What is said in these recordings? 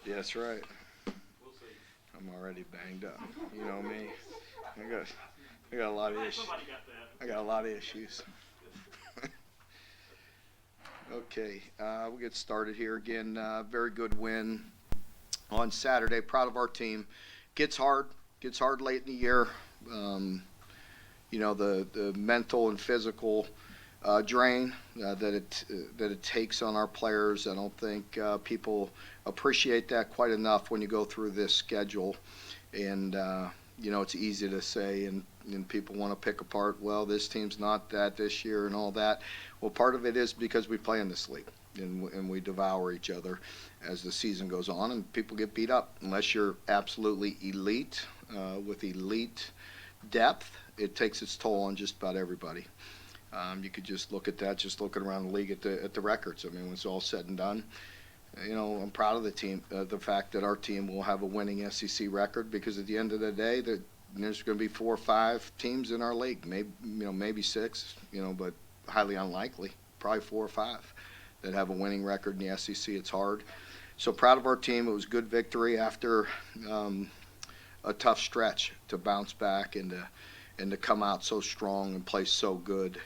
Yeah, that's right. I'm already banged up. You know me. I got I got a lot of issues. I got a lot of issues. Okay, we'll get started here again. Very good win on Saturday. Proud of our team. Gets hard. Gets hard late in the year. Um, the mental and physical drain that it takes on our players. I don't think people appreciate that quite enough when you go through this schedule. And it's easy to say, and people want to pick apart. Well, this team's not that this year and all that. Well, part of it is because we play in this league. And we devour each other as the season goes on, and people get beat up. Unless you're absolutely elite with elite depth, it takes its toll on just about everybody. You could just look at that, just looking around the league at the records. I mean, when it's all said and done, I'm proud of the team, the fact that our team will have a winning SEC record, because at the end of the day, there's going to be 4 or 5 teams in our league, maybe 6, but highly unlikely, probably 4 or 5 that have a winning record in the SEC. It's hard. So proud of our team. It was a good victory after a tough stretch to bounce back and to come out so strong and play so good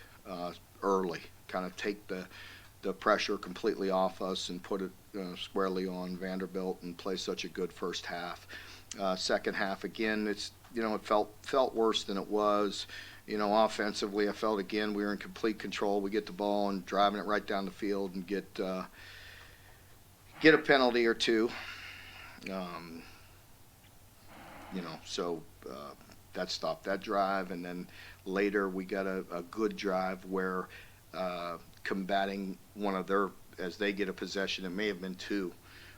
early. Kind of take the pressure completely off us and put it squarely on Vanderbilt and play such a good first half. Second half, again, it felt worse than it was. Offensively, I felt again we were in complete control. We get the ball and driving it right down the field and get a penalty or two. So that stopped that drive, and then later we got a good drive where combating one of their, as they get a possession, it may have been 2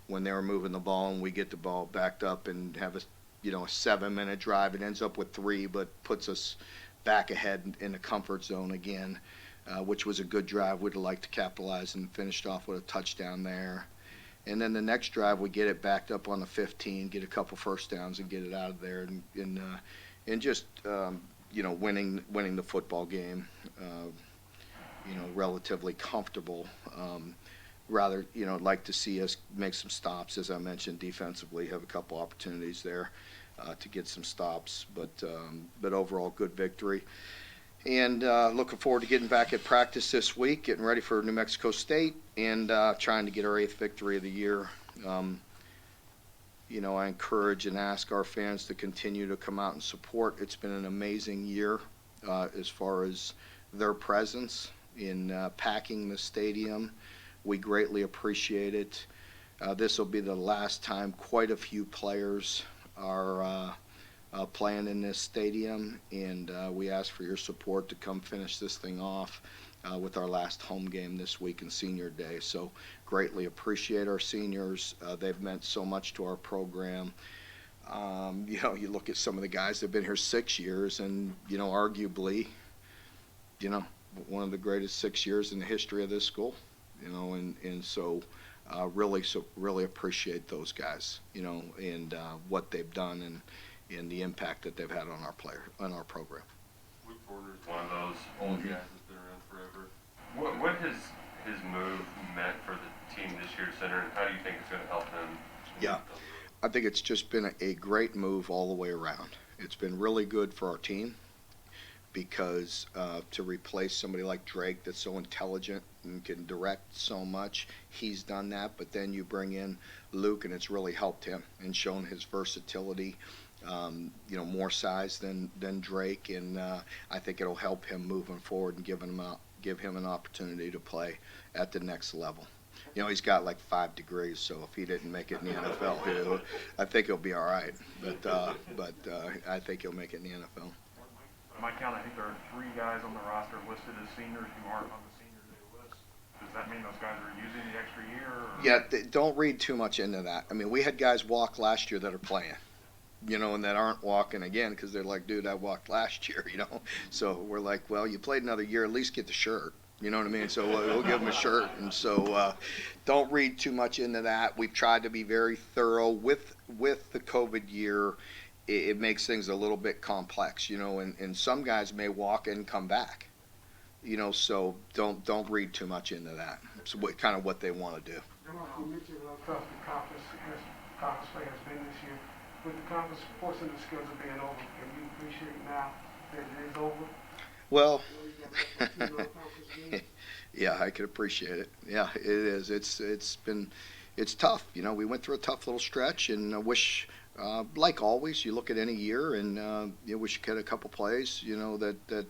when they were moving the ball, and we get the ball backed up and have a 7-minute drive. It ends up with 3, but puts us back ahead in the comfort zone again, which was a good drive. We'd have liked to capitalize and finished off with a touchdown there. And then the next drive, we get it backed up on the 15, get a couple first downs, and get it out of there, and just winning the football game, relatively comfortable. Rather, like to see us make some stops, as I mentioned, defensively, have a couple opportunities there to get some stops, but overall good victory. And looking forward to getting back at practice this week, getting ready for New Mexico State, and trying to get our 8th victory of the year. I encourage and ask our fans to continue to come out and support. It's been an amazing year as far as their presence in packing the stadium. We greatly appreciate it. This will be the last time quite a few players are playing in this stadium, and we ask for your support to come finish this thing off with our last home game this week and Senior Day. So greatly appreciate our seniors. They've meant so much to our program. You look at some of the guys that have been here 6 years, and arguably, one of the greatest 6 years in the history of this school. So really appreciate those guys, and what they've done and the impact that they've had on our program. Luke Porter's one of those old guys that's been around forever. What has his move meant for the team this year, center, and how do you think it's going to help him? Yeah, I think it's just been a great move all the way around. It's been really good for our team, because to replace somebody like Drake that's so intelligent and can direct so much, he's done that. But then you bring in Luke, and it's really helped him and shown his versatility. More size than Drake, and I think it'll help him moving forward and give him an opportunity to play at the next level. He's got like 5 degrees, so if he didn't make it in the NFL, I think he'll be all right. But I think he'll make it in the NFL. By my count, I think there are 3 guys on the roster listed as seniors who aren't on the Senior Day list. Does that mean those guys are using the extra year? Or? Yeah, don't read too much into that. I mean, we had guys walk last year that are playing, and that aren't walking again because they're like, dude, I walked last year, So we're like, well, you played another year, at least get the shirt. You know what I mean? So we'll give them a shirt. And so don't read too much into that. We've tried to be very thorough with the COVID year. It makes things a little bit complex, and some guys may walk and come back, so don't read too much into that. It's kind of what they want to do. You mentioned across the conference conference play has been this year. With the conference portion of the schedule being over, can you appreciate now that it is over? Well, You got left with 2 non-conference games. yeah, I can appreciate it. Yeah, it is. It's tough. You know, we went through a tough little stretch, and I wish, like always, you look at any year, and you wish you could have a couple plays. You know that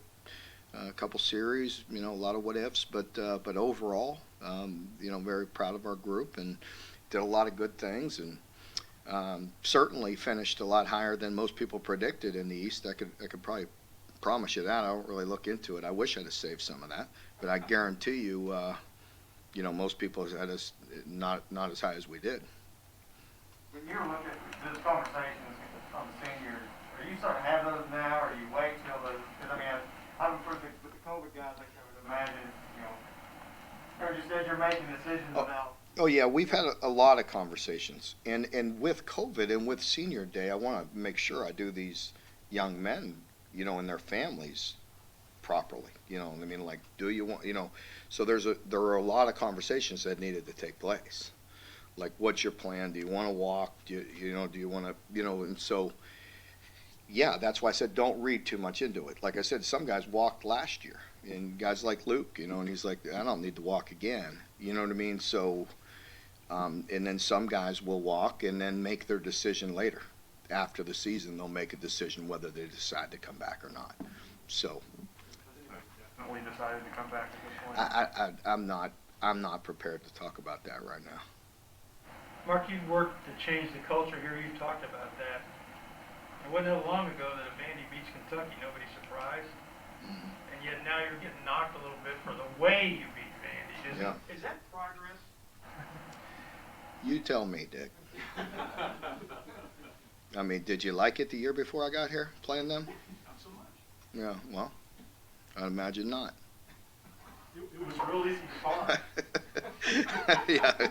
a couple series. You know, a lot of what ifs, but overall, you know, very proud of our group and did a lot of good things, and certainly finished a lot higher than most people predicted in the East. I could probably promise you that. I don't really look into it. I wish I'd have saved some of that, but I guarantee you, you know, most people had us not as high as we did. When you're looking at this conversations on the seniors, are you starting to have those now, or are you wait till those? Because I mean, with the COVID guys, I can imagine, you know, or just as you're making decisions about. Oh yeah, we've had a lot of conversations, and with COVID and with Senior Day, I want to make sure I do these young men, you know, and their families properly. You know, I mean, like, do you want, you know? So there are a lot of conversations that needed to take place. Like, what's your plan? Do you want to walk? Do you want to, you know? And so, yeah, that's why I said don't read too much into it. Like I said, some guys walked last year, and guys like Luke, you know, and he's like, I don't need to walk again. You know what I mean? So. And then some guys will walk and then make their decision later. After the season, they'll make a decision whether they decide to come back or not. So Definitely decided to come back at this point. I'm not prepared to talk about that right now. Mark, you've worked to change the culture here. You've talked about that. It wasn't that long ago that if Vandy beats Kentucky, nobody's surprised. Mm-hmm. And yet now you're getting knocked a little bit for the way you beat Vandy. Yeah. Is that progress? You tell me, Dick. I mean, did you like it the year before I got here, playing them? Not so much. Yeah, well, I imagine not. It was real easy to follow. Yeah.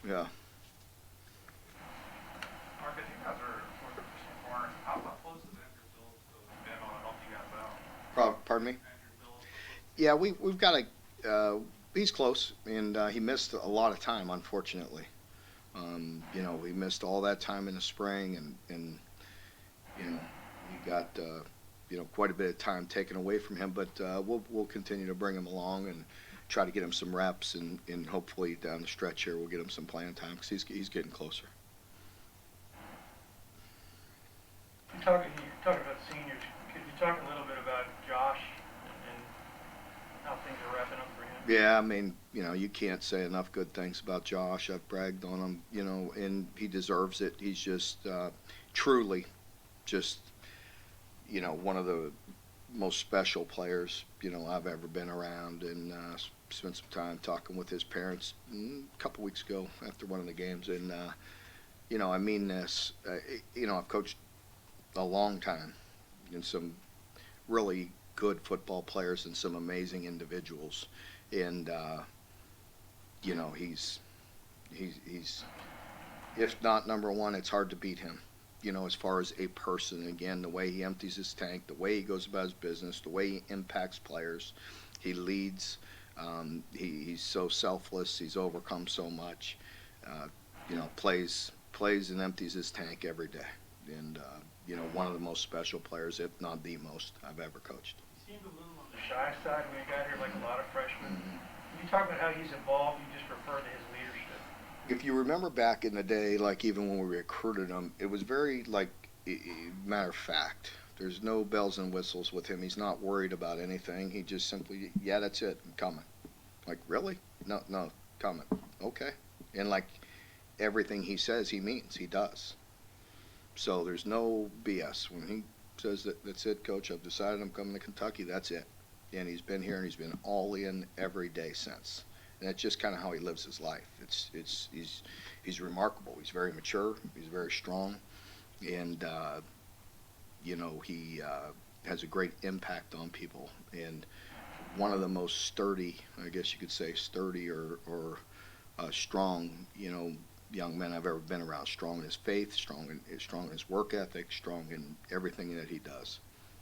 Yeah. Mark, as you guys are corners, how close is Andrew Phillips to Ben on help you guys out? Pardon me? Andrew Phillips. Yeah, we've got a. He's close, and he missed a lot of time, unfortunately. You know, he missed all that time in the spring, and you know, he got you know, quite a bit of time taken away from him. But we'll continue to bring him along and try to get him some reps, and hopefully down the stretch here we'll get him some playing time because he's getting closer. You're talking about seniors. Could you talk a little bit about Josh and how things are wrapping up for him? Yeah, I mean, you know, you can't say enough good things about Josh. I've bragged on him, you know, and he deserves it. He's just truly just, you know, one of the most special players, you know, I've ever been around, and spent some time talking with his parents a couple weeks ago after one of the games. And, you know, I mean this, you know, I've coached a long time and some really good football players and some amazing individuals. And you know, he's if not number one, it's hard to beat him, you know, as far as a person. Again, the way he empties his tank, the way he goes about his business, the way he impacts players, he leads. He's so selfless. He's overcome so much. You know, plays and empties his tank every day. And you know, one of the most special players, if not the most, I've ever coached. He seemed a little on the shy side when he got here, like a lot of freshmen. Can you talk about how he's evolved? You just referred to his leadership. If you remember back in the day, like even when we recruited him, it was very like matter of fact. There's no bells and whistles with him. He's not worried about anything. He just simply, yeah, that's it, I'm coming. Like, really? No, coming. Okay. And like everything he says, he means, he does. So there's no BS. When he says that's it, coach, I've decided I'm coming to Kentucky, that's it. And he's been here and he's been all in every day since. And that's just kind of how he lives his life. He's remarkable. He's very mature. He's very strong, and you know, he has a great impact on people. And one of the most sturdy, I guess you could say, sturdy or strong, you know, young men I've ever been around. Strong in his faith, strong in his work ethic, strong in everything that he does.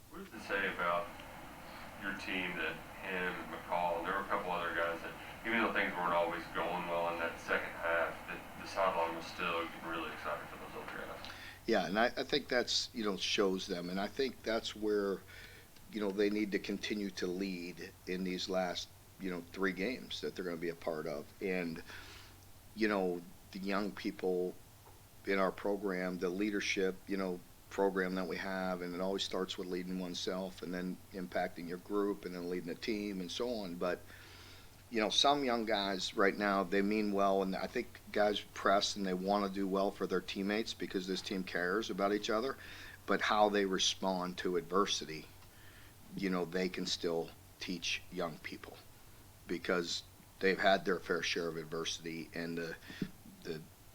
What does it say about your team that him, McCall, and there were a couple other guys that, even though things weren't always going well in that second half, that the sideline was still getting Yeah, and I think that's, shows them. And I think that's where, they need to continue to lead in these last, 3 games that they're going to be a part of. And, the young people in our program, the leadership, program that we have, and it always starts with leading oneself and then impacting your group and then leading a team and so on. But some young guys right now, they mean well, and I think guys press and they want to do well for their teammates because this team cares about each other. But how they respond to adversity, they can still teach young people because they've had their fair share of adversity and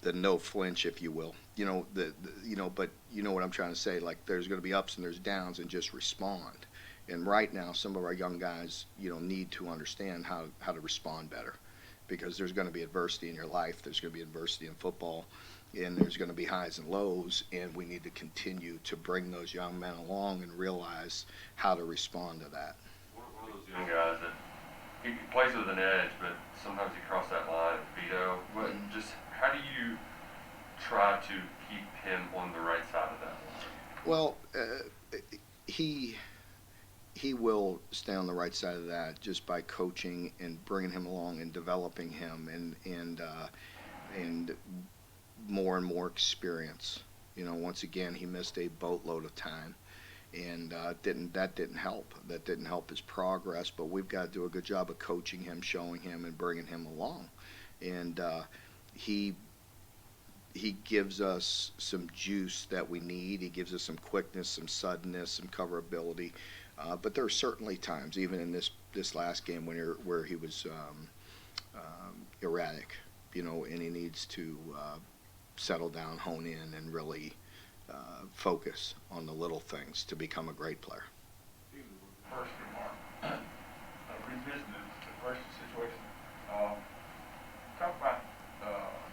the no flinch, if you will. But you know what I'm trying to say. Like there's going to be ups and there's downs, and just respond. And right now, some of our young guys, need to understand how to respond better, because there's going to be adversity in your life. There's going to be adversity in football, and there's going to be highs and lows. And we need to continue to bring those young men along and realize how to respond to that. One of those young guys that he plays with an edge, but sometimes he crosses that line, Vito. But just how do you try to keep him on the right side of that line? Well, he will stay on the right side of that just by coaching and bringing him along and developing him and more and more experience. Once again, he missed a boatload of time, and that didn't help. That didn't help his progress. But we've got to do a good job of coaching him, showing him, and bringing him along. And he gives us some juice that we need. He gives us some quickness, some suddenness, some coverability. But there are certainly times, even in this last game, where he was erratic, and he needs to settle down, hone in, and really focus on the little things to become a great player. First remark, revisiting the first situation. Talk about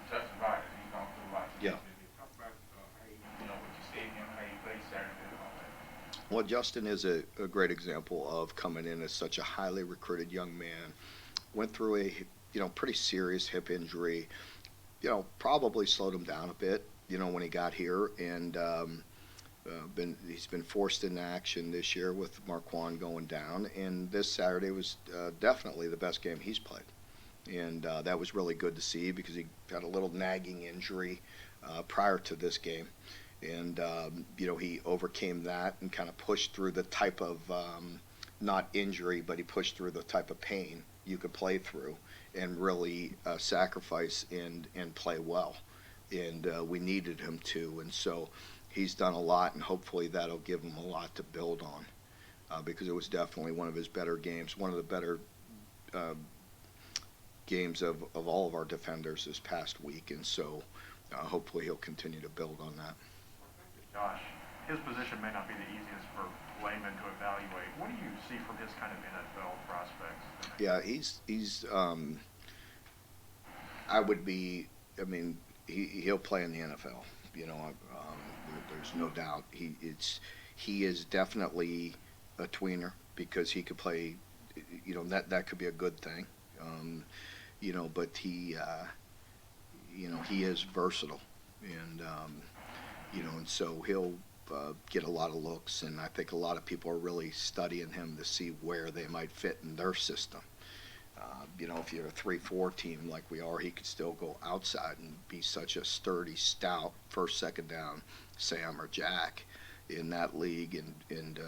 Justin Ryder. He's gone through a lot. Yeah. Talk about what you see in him, how he played Saturday, and all that. Well, Justin is a great example of coming in as such a highly recruited young man. Went through a pretty serious hip injury. Probably slowed him down a bit. When he got here, and he's been forced into action this year with Marquand going down. And this Saturday was definitely the best game he's played, and that was really good to see because he had a little nagging injury prior to this game. And, he overcame that and kind of pushed through the type of, not injury, but he pushed through the type of pain you could play through and really sacrifice and play well. And we needed him to. And so he's done a lot, and hopefully that'll give him a lot to build on because it was definitely one of his better games, one of the better games of all of our defenders this past week. And so hopefully he'll continue to build on that. Josh, his position may not be the easiest for laymen to evaluate. What do you see from his kind of NFL prospects? Yeah, he's I would be, he'll play in the NFL. There's no doubt. He is definitely a tweener because he could play, that could be a good thing. But he is versatile, and and so he'll get a lot of looks, and I think a lot of people are really studying him to see where they might fit in their system. If you're a 3-4 team like we are, he could still go outside and be such a sturdy, stout first, second down Sam or Jack in that league, and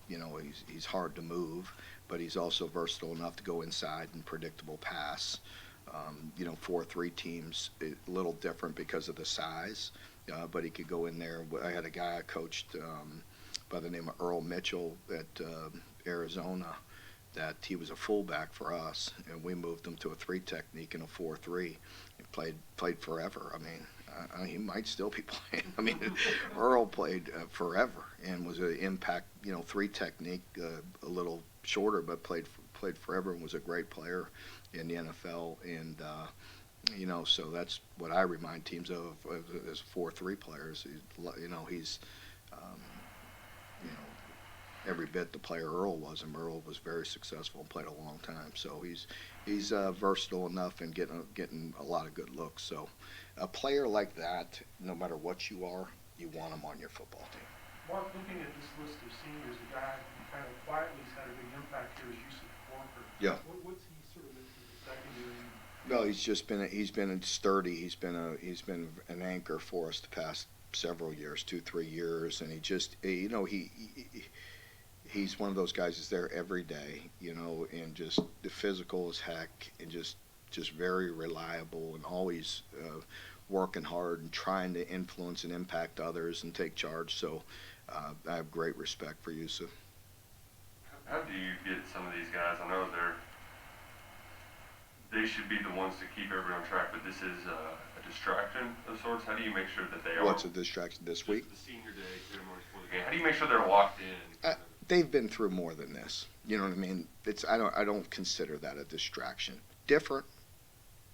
he's hard to move, but he's also versatile enough to go inside and predictable pass. 4-3 teams, a little different because of the size. But he could go in there. I had a guy I coached by the name of Earl Mitchell at Arizona, that he was a fullback for us, and we moved him to a 3 technique and a 4-3. He played forever. He might still be playing. Earl played forever and was an impact, 3 technique, a little shorter, but played forever and was a great player in the NFL. And so that's what I remind teams of as 4-3 players. He's every bit the player Earl was, and Earl was very successful and played a long time. So he's versatile enough and getting a lot of good looks. So a player like that, no matter what you are, You want them on your football team. Mark, looking at this list of seniors, the guy who kind of quietly has had a big impact here is Yusuf Walker. Yeah. What's he sort of into the secondary? No, he's been sturdy. He's been an anchor for us the past several years, 2-3 years, and he's one of those guys that's there every day, and just the physical as heck, and just very reliable, and always working hard and trying to influence and impact others and take charge. So I have great respect for Yusuf. How do you get some of these guys? I know they should be the ones to keep everyone on track, but this is a distraction of sorts. How do you make sure that they are? What's a distraction this week? The senior day ceremony before the game. How do you make sure they're locked in? They've been through more than this. You know what I mean? I don't consider that a distraction. Different,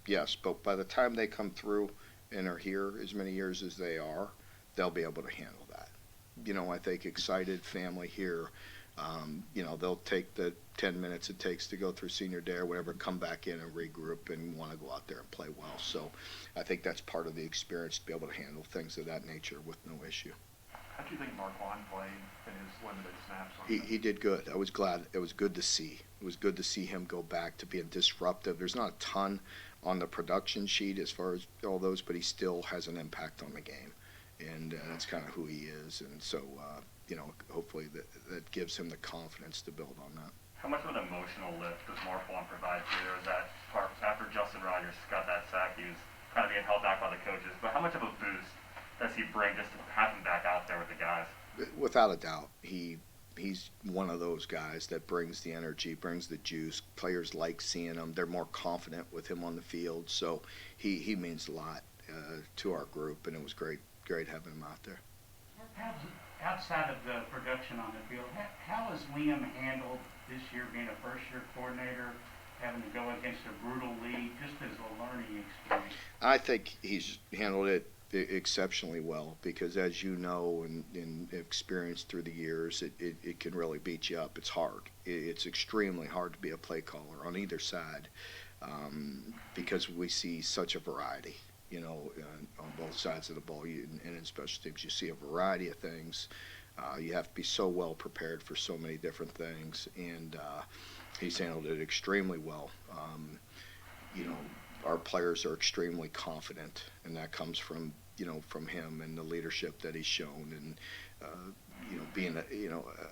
yes, but by the time they come through and are here as many years as they are, they'll be able to handle that. I think excited family here. They'll take the 10 minutes it takes to go through senior day or whatever, come back in and regroup and want to go out there and play well. So I think that's part of the experience, to be able to handle things of that nature with no issue. How do you think Marquand played in his limited snaps? He did good. I was glad. It was good to see. It was good to see him go back to being disruptive. There's not a ton on the production sheet as far as all those, but he still has an impact on the game. And that's kind of who he is. And so, hopefully that gives him the confidence to build on that. How much of an emotional lift does Marquand provide to you? Or is that part, after Justin Rogers got that sack, he was kind of being held back by the coaches, but how much of a boost does he bring just to have him back out there with the guys? Without a doubt, he's one of those guys that brings the energy, brings the juice. Players like seeing him. They're more confident with him on the field. So he means a lot to our group, and it was great having him out there. Outside of the production on the field, how has Liam handled this year being a first-year coordinator, having to go against a brutal league, just as a learning experience? I think he's handled it exceptionally well, because as you know and experienced through the years, it can really beat you up. It's hard. It's extremely hard to be a play caller on either side, because we see such a variety. On both sides of the ball, and in special teams, you see a variety of things. You have to be so well prepared for so many different things, and he's handled it extremely well. Our players are extremely confident, and that comes from him and the leadership that he's shown, and being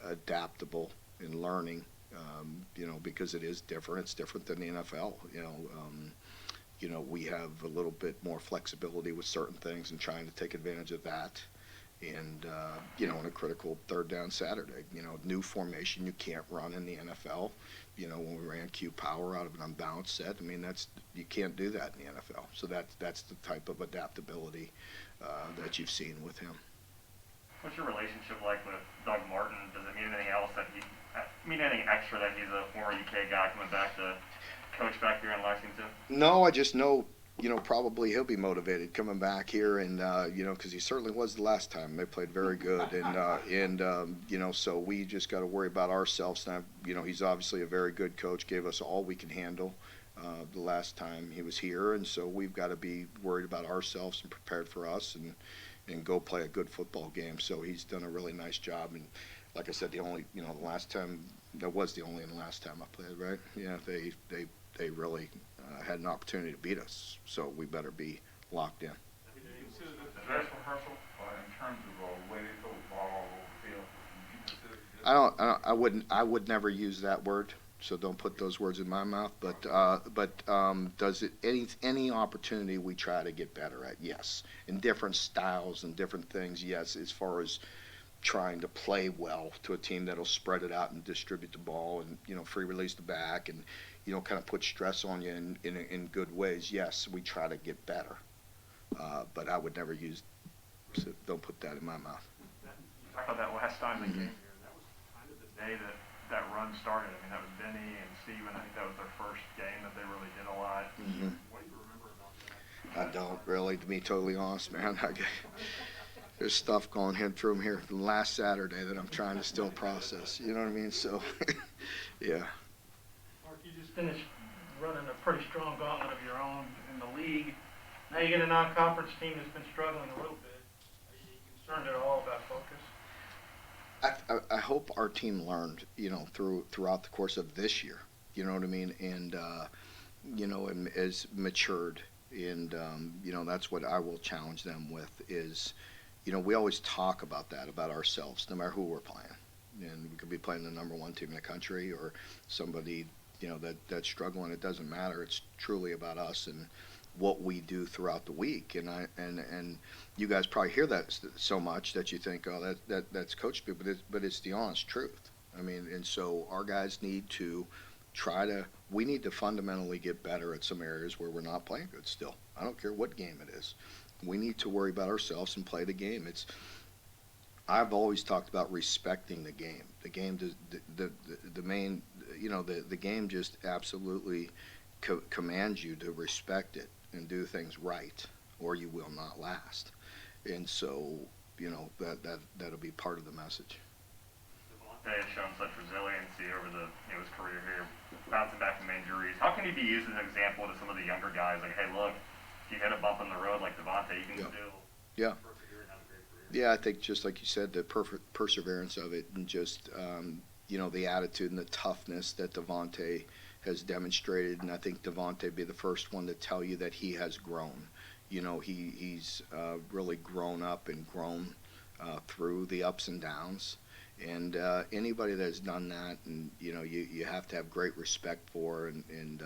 adaptable and learning. Because it is different. It's different than the NFL. We have a little bit more flexibility with certain things and trying to take advantage of that. And, on a critical third down Saturday, new formation you can't run in the NFL. When we ran Q power out of an unbalanced set, you can't do that in the NFL. So that's the type of adaptability that you've seen with him. What's your relationship like with Doug Martin? Does it mean anything else anything extra that he's a former UK guy coming back to coach back here in Lexington? No, I just know, probably he'll be motivated coming back here, and because he certainly was the last time. They played very good, and so we just got to worry about ourselves. Now, he's obviously a very good coach, gave us all we can handle the last time he was here, and so we've got to be worried about ourselves and prepared for us, and go play a good football game. So he's done a really nice job, and like I said, the only last time I played, right? Yeah, they really had an opportunity to beat us, so we better be locked in. Do you consider this a dress rehearsal, in terms of the way they throw the ball over the field? I would never use that word, so don't put those words in my mouth. But does it any opportunity we try to get better at? Yes, in different styles and different things. Yes, as far as trying to play well to a team that'll spread it out and distribute the ball and free release the back and kind of put stress on you in good ways. Yes, we try to get better, but I would never use. So don't put that in my mouth. You talked about that last time they came here. That was kind of the day that run started. That was Benny and Steven. I think that was their first game that they really did a lot. Mm-hmm. What do you remember about that? I don't really, to be totally honest, man. There's stuff going through here from last Saturday that I'm trying to still process. You know what I mean? So, yeah. Mark, you just finished running a pretty strong gauntlet of your own in the league. Now you get a non-conference team that's been struggling a little bit. Are you concerned at all about focus? I hope our team learned, throughout the course of this year, you know what I mean, and and has matured, and that's what I will challenge them with is, we always talk about that about ourselves, no matter who we're playing, and we could be playing the number one team in the country or somebody, that's struggling. It doesn't matter. It's truly about us and what we do throughout the week, and you guys probably hear that so much that you think, oh, that's coach speak, but it's the honest truth. I mean, and so our guys need to we need to fundamentally get better at some areas where we're not playing good still. I don't care what game it is. We need to worry about ourselves and play the game. I've always talked about respecting the game. The game does the main, the game just absolutely commands you to respect it and do things right, or you will not last. And so, that'll be part of the message. Devontae has shown such resiliency over his career here, bouncing back from injuries. How can he be used as an example to some of the younger guys? Like, hey, look, if you hit a bump in the road like Devontae, you can still persevere and have a great career. Yeah, I think just like you said, the perseverance of it, and just the attitude and the toughness that Devontae has demonstrated, and I think Devontae be the first one to tell you that he has grown. He's really grown up and grown through the ups and downs. And anybody that has done that, and you have to have great respect for, and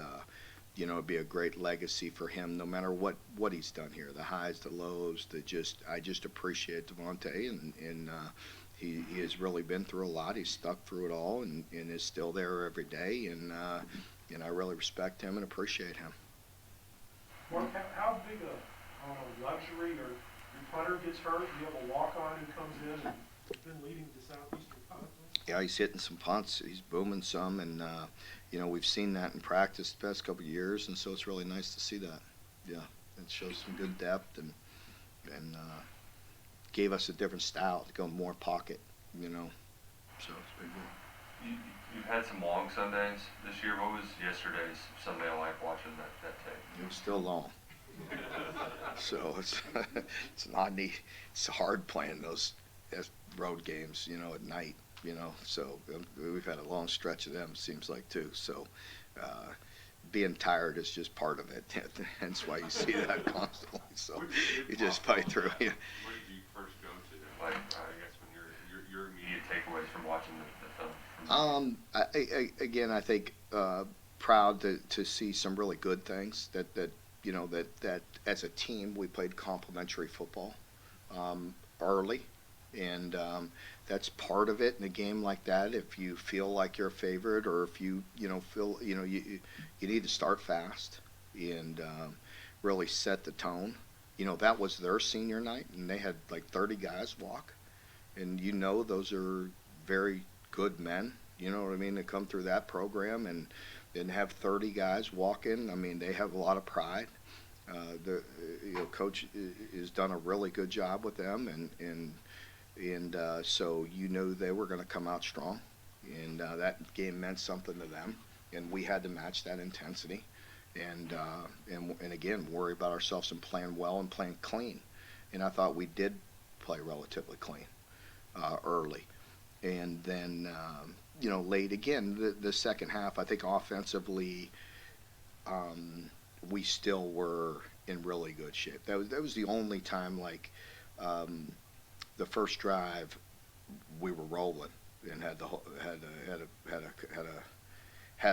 it'd be a great legacy for him, no matter what he's done here, the highs, the lows. I just appreciate Devontae, and he has really been through a lot. He's stuck through it all, and is still there every day, and I really respect him and appreciate him. Mark, how big a luxury, or your punter gets hurt, you have a walk-on who comes in and been leading the Southeastern Conference? Yeah, he's hitting some punts. He's booming some, and we've seen that in practice the past couple of years, and so it's really nice to see that. Yeah, it shows some good depth, and gave us a different style to go more pocket, so it's been good. You've had some long Sundays this year. What was yesterday's Sunday like watching that tape? It was still long. So it's not neat. It's hard playing those road games, at night, so we've had a long stretch of them, seems like, too. So being tired is just part of it. Hence why you see that constantly. So you just fight through. Yeah. Where did you first go to? Like, I guess when your immediate takeaways from watching the film. Again, I think proud to see some really good things that as a team we played complementary football early, and that's part of it in a game like that. If you feel like you're a favorite, or if you feel you need to start fast and really set the tone. That was their senior night, and they had like 30 guys walk, and those are very good men. You know what I mean? To come through that program and have 30 guys walk in. I mean, they have a lot of pride. Coach has done a really good job with them, and so they were going to come out strong, and that game meant something to them, and we had to match that intensity, and again worry about ourselves and playing well and playing clean, and I thought we did play relatively clean early, and then late again the second half. I think offensively we still were in really good shape. That was the only time, like the first drive we were rolling and had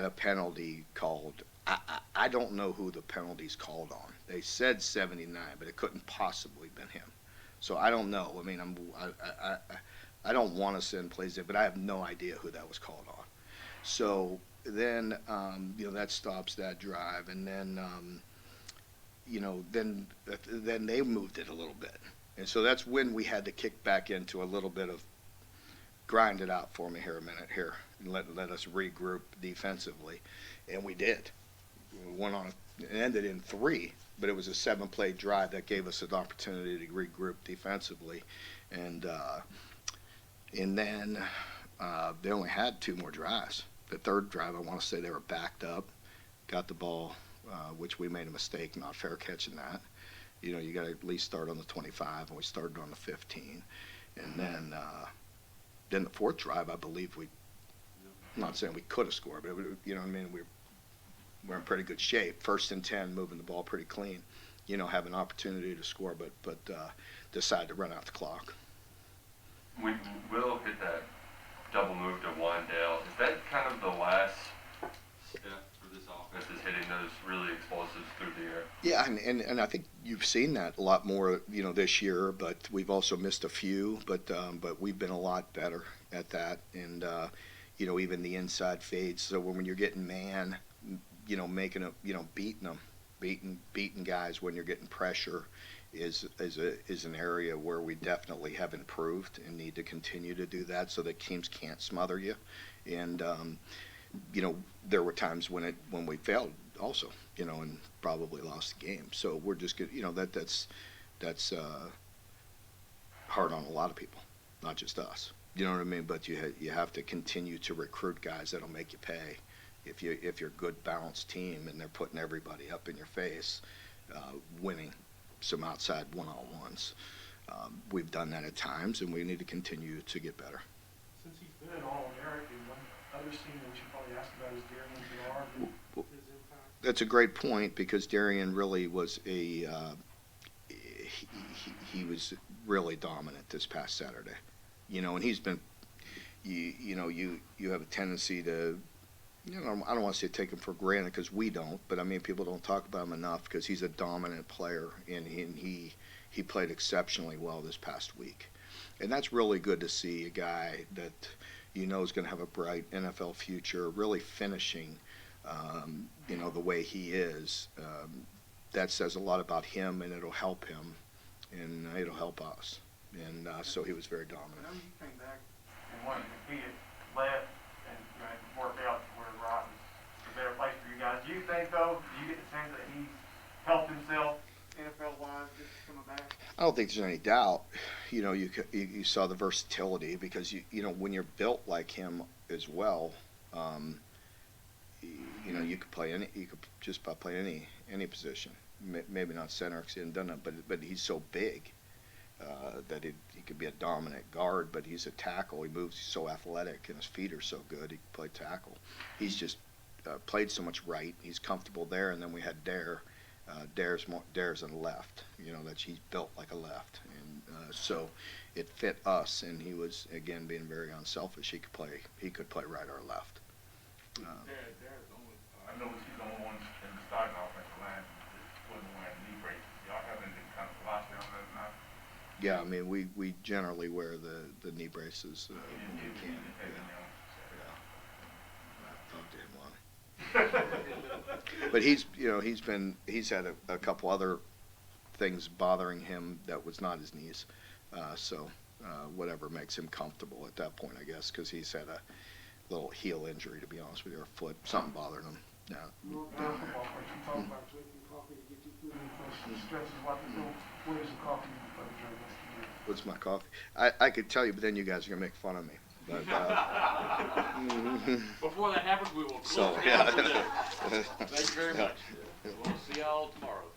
a penalty called. I don't know who the penalty's called on. They said 79, but it couldn't possibly been him. So I don't know. I mean, I don't want to send plays in, but I have no idea who that was called on. So then, that stops that drive, and then, then they moved it a little bit, and so that's when we had to kick back into a little bit of grind it out for me here a minute here, and let us regroup defensively, and we did. We went on. It ended in 3, but it was a 7-play drive that gave us an opportunity to regroup defensively, and then they only had 2 more drives. The third drive, I want to say they were backed up, got the ball, which we made a mistake, not fair catching that, you got to at least start on the 25, and we started on the 15. And then the fourth drive, I believe I'm not saying we could have scored, but you know what I mean, we're in pretty good shape. 1st and 10, moving the ball pretty clean, have an opportunity to score, but decide to run out the clock. We will hit that double move to Wandale. Is that kind of the last step for this offense, is hitting those really explosives through the air? Yeah, and I think you've seen that a lot more, this year, but we've also missed a few, but we've been a lot better at that, and even the inside fades. So when you're getting man, making it, beating guys when you're getting pressure is an area where we definitely have improved and need to continue to do that so that teams can't smother you. And there were times when we failed also, and probably lost the game. So we're just good, that's hard on a lot of people, not just us. You know what I mean? But you have to continue to recruit guys that'll make you pay. If you're a good balanced team and they're putting everybody up in your face, winning some outside one-on-ones. We've done that at times, and we need to continue to get better. Since he's been an All-American, one other senior we should probably ask about is Darian Gerard and his impact. That's a great point, because Darian really was he was really dominant this past Saturday. And he's been, you have a tendency to, I don't want to say take him for granted, because we don't, but I mean, people don't talk about him enough because he's a dominant player, and he played exceptionally well this past week. And that's really good to see a guy that is going to have a bright NFL future, really finishing, the way he is. That says a lot about him, and it'll help him, and it'll help us. And so he was very dominant. I know you came back and wanted to compete at left and work out to where right was a better place for you guys. Do you think, though, do you get the sense that he's helped himself NFL-wise just coming back? I don't think there's any doubt. You saw the versatility, because when you're built like him as well, you could play you could just about play any position. Maybe not center, because he hadn't done that, but he's so big that he could be a dominant guard, but he's a tackle. He moves, he's so athletic, and his feet are so good, he can play tackle. He's just played so much right. He's comfortable there, and then we had Dare's on the left. He's built like a left, and so it fit us. And he was, again, being very unselfish. He could play right or left. There's only, I know he's the only one in the starting offensive line that wasn't wearing knee braces. Y'all have any kind of philosophy on that now? Yeah, I mean, we generally wear the knee braces when we can. I talked to him on it. But he's had a couple other things bothering him that was not his knees. So whatever makes him comfortable at that point, I guess, because he's had a little heel injury, to be honest with you, or foot, something bothering him. Yeah. Football coach, you talk about drinking coffee to get you through the stresses. What is the coffee you prefer to drink? What's my coffee? I could tell you, but then you guys are gonna make fun of me. But before that happens, we will close so down yeah. for this. Thank you very much. We'll see y'all tomorrow.